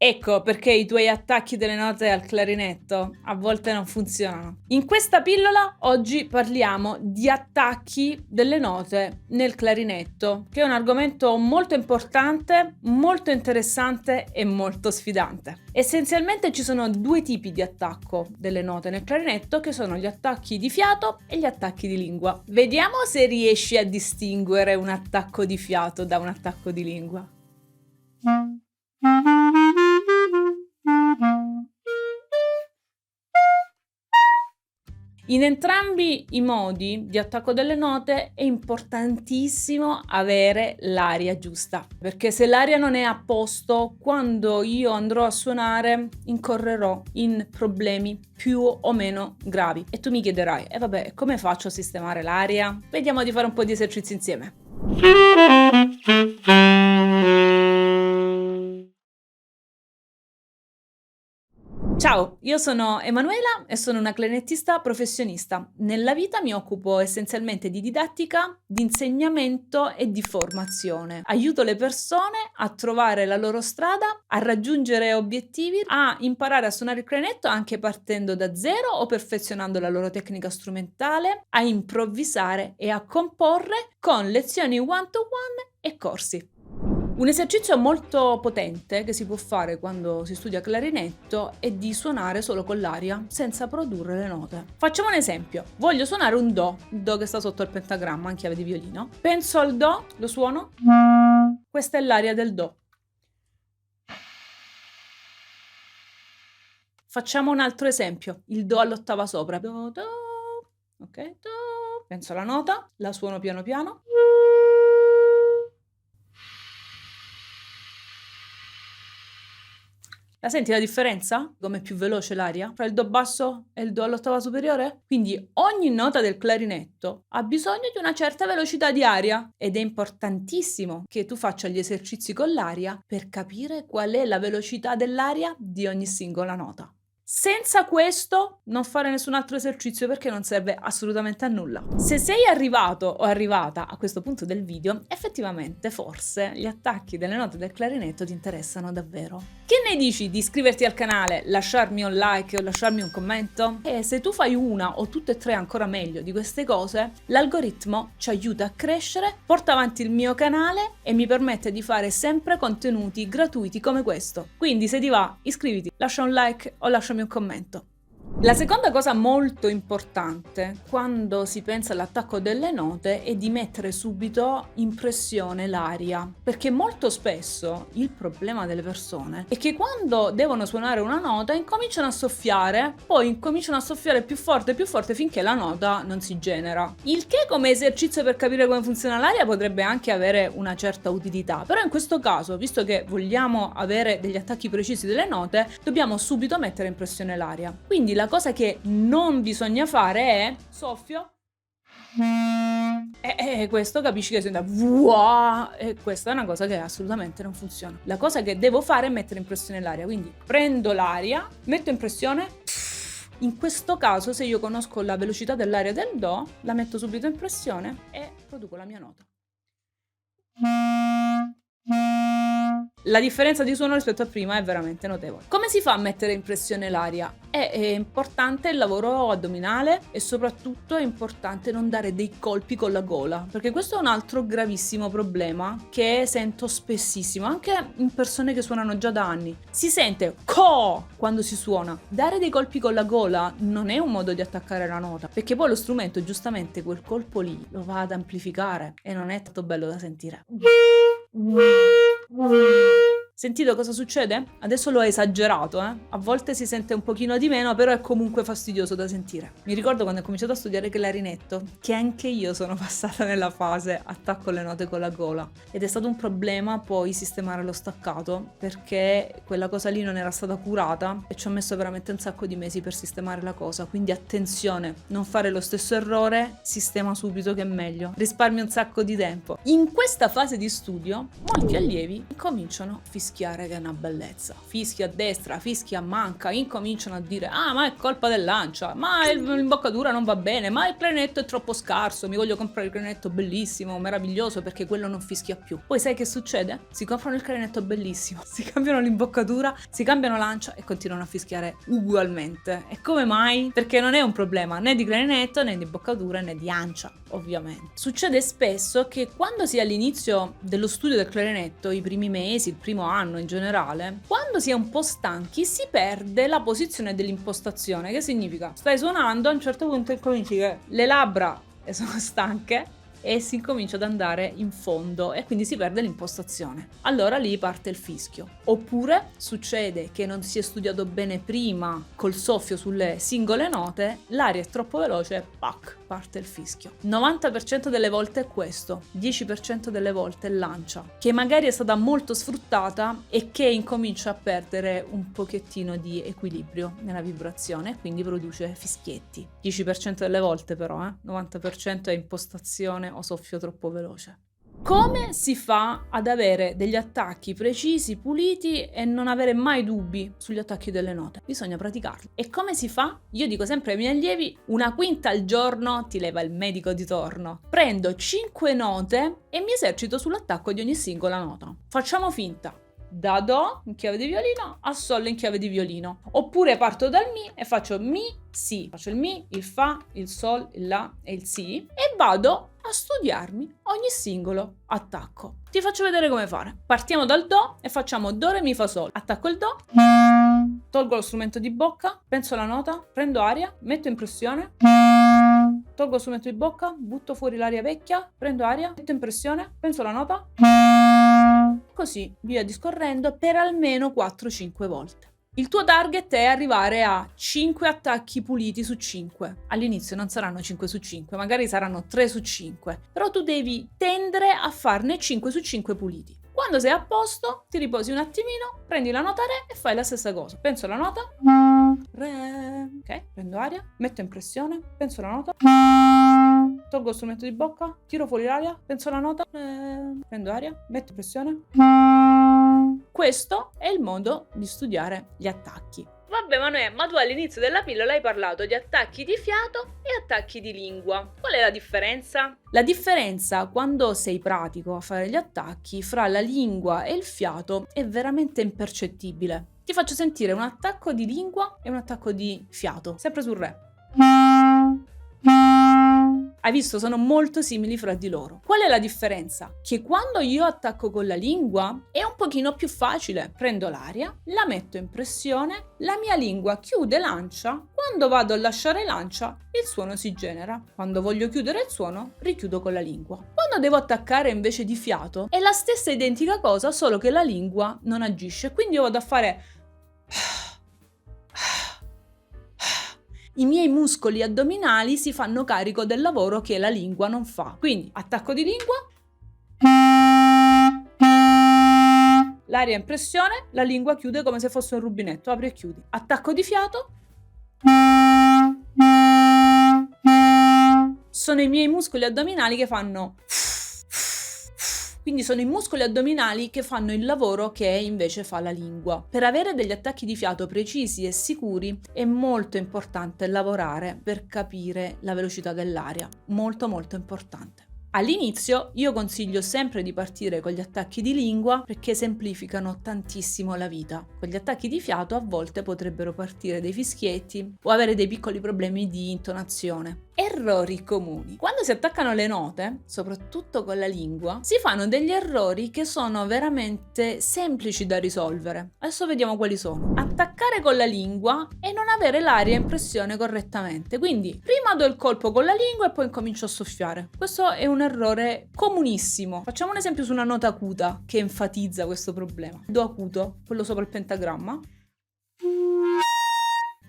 Ecco perché i tuoi attacchi delle note al clarinetto a volte non funzionano. In questa pillola oggi parliamo di attacchi delle note nel clarinetto, che è un argomento molto importante, molto interessante e molto sfidante. Essenzialmente ci sono due tipi di attacco delle note nel clarinetto, che sono gli attacchi di fiato e gli attacchi di lingua. Vediamo se riesci a distinguere un attacco di fiato da un attacco di lingua. In entrambi i modi di attacco delle note è importantissimo avere l'aria giusta, perché se l'aria non è a posto, quando io andrò a suonare incorrerò in problemi più o meno gravi. E tu mi chiederai, vabbè, come faccio a sistemare l'aria? Vediamo di fare un po' di esercizi insieme. Ciao, io sono Emanuela e sono una clarinettista professionista. Nella vita mi occupo essenzialmente di didattica, di insegnamento e di formazione. Aiuto le persone a trovare la loro strada, a raggiungere obiettivi, a imparare a suonare il clarinetto anche partendo da zero o perfezionando la loro tecnica strumentale, a improvvisare e a comporre con lezioni one-to-one e corsi. Un esercizio molto potente che si può fare quando si studia clarinetto è di suonare solo con l'aria, senza produrre le note. Facciamo un esempio. Voglio suonare un Do, il Do che sta sotto il pentagramma in chiave di violino. Penso al Do, lo suono. Questa è l'aria del Do. Facciamo un altro esempio. Il Do all'ottava sopra. Do, Do. Ok, Do. Penso alla nota, la suono piano piano. La senti la differenza? Come è più veloce l'aria? Tra il Do basso e il Do all'ottava superiore? Quindi ogni nota del clarinetto ha bisogno di una certa velocità di aria ed è importantissimo che tu faccia gli esercizi con l'aria per capire qual è la velocità dell'aria di ogni singola nota. Senza questo non fare nessun altro esercizio perché non serve assolutamente a nulla. Se sei arrivato o arrivata a questo punto del video, effettivamente forse gli attacchi delle note del clarinetto ti interessano davvero. Che ne dici di iscriverti al canale, lasciarmi un like o lasciarmi un commento? E se tu fai una o tutte e tre ancora meglio di queste cose, l'algoritmo ci aiuta a crescere, porta avanti il mio canale e mi permette di fare sempre contenuti gratuiti come questo. Quindi se ti va, iscriviti, lascia un like o lasciami un commento. La seconda cosa molto importante quando si pensa all'attacco delle note è di mettere subito in pressione l'aria, perché molto spesso il problema delle persone è che quando devono suonare una nota incominciano a soffiare, poi incominciano a soffiare più forte finché la nota non si genera. Il che come esercizio per capire come funziona l'aria potrebbe anche avere una certa utilità, però in questo caso, visto che vogliamo avere degli attacchi precisi delle note, dobbiamo subito mettere in pressione l'aria. Quindi la cosa che non bisogna fare è soffio e questo capisci che sembra vuah, e questa è una cosa che assolutamente non funziona. La cosa che devo fare è mettere in pressione l'aria, quindi prendo l'aria, metto in pressione. In questo caso, se io conosco la velocità dell'aria del Do, la metto subito in pressione e produco la mia nota. La differenza di suono rispetto a prima è veramente notevole. Come si fa a mettere in pressione l'aria? È importante il lavoro addominale e soprattutto è importante non dare dei colpi con la gola, perché questo è un altro gravissimo problema che sento spessissimo, anche in persone che suonano già da anni. Si sente co quando si suona. Dare dei colpi con la gola non è un modo di attaccare la nota, perché poi lo strumento giustamente quel colpo lì lo va ad amplificare e non è tanto bello da sentire. Sentito cosa succede? Adesso l'ho esagerato, A volte si sente un pochino di meno, però è comunque fastidioso da sentire. Mi ricordo quando ho cominciato a studiare clarinetto, che anche io sono passata nella fase attacco le note con la gola. Ed è stato un problema poi sistemare lo staccato, perché quella cosa lì non era stata curata e ci ho messo veramente un sacco di mesi per sistemare la cosa. Quindi attenzione, non fare lo stesso errore, sistema subito che è meglio. Risparmi un sacco di tempo. In questa fase di studio, molti allievi cominciano a fissare fischiare che è una bellezza. Fischi a destra, fischi a manca, incominciano a dire ah ma è colpa dell'ancia, ma l'imboccatura non va bene, ma il clarinetto è troppo scarso, mi voglio comprare il clarinetto bellissimo, meraviglioso perché quello non fischia più. Poi sai che succede? Si comprano il clarinetto bellissimo, si cambiano l'imboccatura, si cambiano l'ancia e continuano a fischiare ugualmente. E come mai? Perché non è un problema né di clarinetto né di imboccatura né di ancia, ovviamente. Succede spesso che quando si è all'inizio dello studio del clarinetto, i primi mesi, il primo anno in generale, quando si è un po' stanchi si perde la posizione dell'impostazione. Che significa? Stai suonando, a un certo punto incominci che le labbra sono stanche e si incomincia ad andare in fondo e quindi si perde l'impostazione. Allora lì parte il fischio. Oppure succede che non si è studiato bene prima col soffio sulle singole note, l'aria è troppo veloce, pac, parte il fischio. 90% delle volte è questo, 10% delle volte è l'ancia, che magari è stata molto sfruttata e che incomincia a perdere un pochettino di equilibrio nella vibrazione e quindi produce fischietti. 10% delle volte però, 90% è impostazione o soffio troppo veloce. Come si fa ad avere degli attacchi precisi, puliti e non avere mai dubbi sugli attacchi delle note? Bisogna praticarli. E come si fa? Io dico sempre ai miei allievi, una quinta al giorno ti leva il medico di torno. Prendo 5 note e mi esercito sull'attacco di ogni singola nota. Facciamo finta. Da Do in chiave di violino a Sol in chiave di violino. Oppure parto dal Mi e faccio Mi, Si. Faccio il Mi, il Fa, il Sol, il La e il Si e vado a studiarmi ogni singolo attacco. Ti faccio vedere come fare. Partiamo dal Do e facciamo Do, Re, Mi, Fa, Sol. Attacco il Do, tolgo lo strumento di bocca, penso la nota, prendo aria, metto in pressione, tolgo lo strumento di bocca, butto fuori l'aria vecchia, prendo aria, metto in pressione, penso la nota, così via discorrendo per almeno 4-5 volte. Il tuo target è arrivare a 5 attacchi puliti su 5. All'inizio non saranno 5 su 5, magari saranno 3 su 5, però tu devi tendere a farne 5 su 5 puliti. Quando sei a posto, ti riposi un attimino, prendi la nota Re e fai la stessa cosa. Penso la nota Re, ok, prendo aria, metto in pressione, penso la nota, tolgo lo strumento di bocca, tiro fuori l'aria, penso la nota Re, prendo aria, metto in pressione. Questo è il modo di studiare gli attacchi. Vabbè Manuè, ma tu all'inizio della pillola hai parlato di attacchi di fiato e attacchi di lingua. Qual è la differenza? La differenza, quando sei pratico a fare gli attacchi, fra la lingua e il fiato è veramente impercettibile. Ti faccio sentire un attacco di lingua e un attacco di fiato, sempre sul Re. Hai visto? Sono molto simili fra di loro. Qual è la differenza? Che quando io attacco con la lingua è un pochino più facile. Prendo l'aria, la metto in pressione, la mia lingua chiude l'ancia. Quando vado a lasciare l'ancia, il suono si genera. Quando voglio chiudere il suono, richiudo con la lingua. Quando devo attaccare invece di fiato, è la stessa identica cosa, solo che la lingua non agisce. Quindi io vado a fare... I miei muscoli addominali si fanno carico del lavoro che la lingua non fa. Quindi, attacco di lingua, l'aria in pressione, la lingua chiude come se fosse un rubinetto, apri e chiudi. Attacco di fiato, sono i miei muscoli addominali che fanno... Quindi sono i muscoli addominali che fanno il lavoro che invece fa la lingua. Per avere degli attacchi di fiato precisi e sicuri è molto importante lavorare per capire la velocità dell'aria. Molto molto importante. All'inizio io consiglio sempre di partire con gli attacchi di lingua perché semplificano tantissimo la vita. Con gli attacchi di fiato a volte potrebbero partire dei fischietti o avere dei piccoli problemi di intonazione. Errori comuni. Quando si attaccano le note, soprattutto con la lingua, si fanno degli errori che sono veramente semplici da risolvere. Adesso vediamo quali sono. Attaccare con la lingua e non avere l'aria in pressione correttamente. Quindi prima do il colpo con la lingua e poi incomincio a soffiare. Questo è un errore comunissimo. Facciamo un esempio su una nota acuta che enfatizza questo problema. Do acuto, quello sopra il pentagramma.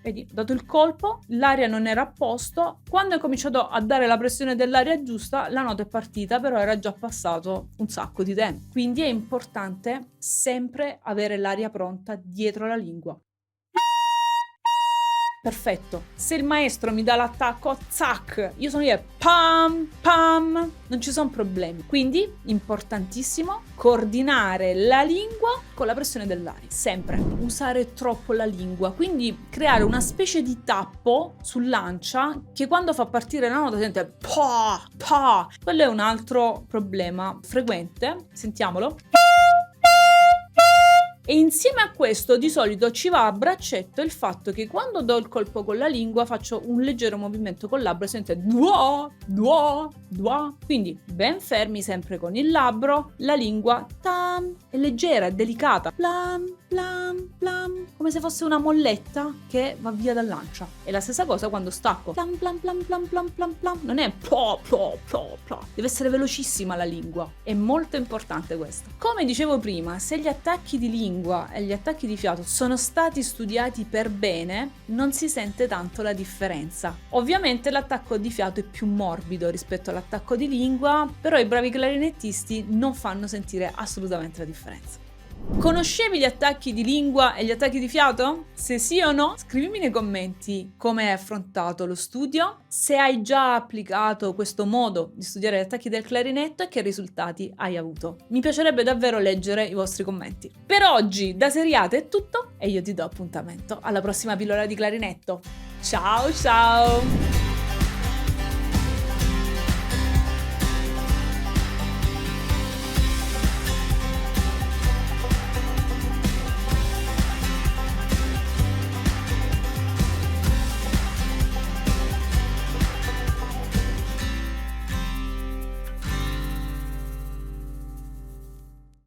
Vedi, dato il colpo, l'aria non era a posto. Quando ho cominciato a dare la pressione dell'aria giusta, la nota è partita, però era già passato un sacco di tempo. Quindi è importante sempre avere l'aria pronta dietro la lingua. perfetto. Se il maestro mi dà l'attacco, zac, io sono lì e pam, pam, non ci sono problemi. Quindi, importantissimo, coordinare la lingua con la pressione dell'aria, sempre. Usare troppo la lingua, quindi creare una specie di tappo sull'ancia che quando fa partire la nota sente pa, pa. Quello è un altro problema frequente, sentiamolo. E insieme a questo di solito ci va a braccetto il fatto che quando do il colpo con la lingua faccio un leggero movimento col labbro e sente dua, dua, dua. Quindi ben fermi sempre con il labbro, la lingua tam, è leggera, è delicata, plam, plam, plam, come se fosse una molletta che va via dall'ancia. E la stessa cosa quando stacco, plam, plam, plam, plam, plam, plam, plam. Non è plo, plo, plo, plo. Deve essere velocissima la lingua, è molto importante questo. Come dicevo prima, se gli attacchi di lingua e gli attacchi di fiato sono stati studiati per bene, non si sente tanto la differenza. Ovviamente l'attacco di fiato è più morbido rispetto all'attacco di lingua, però i bravi clarinettisti non fanno sentire assolutamente la differenza. Conoscevi gli attacchi di lingua e gli attacchi di fiato? Se sì o no, scrivimi nei commenti come hai affrontato lo studio, se hai già applicato questo modo di studiare gli attacchi del clarinetto e che risultati hai avuto. Mi piacerebbe davvero leggere i vostri commenti. Per oggi da Seriate è tutto e io ti do appuntamento alla prossima pillola di clarinetto. Ciao ciao!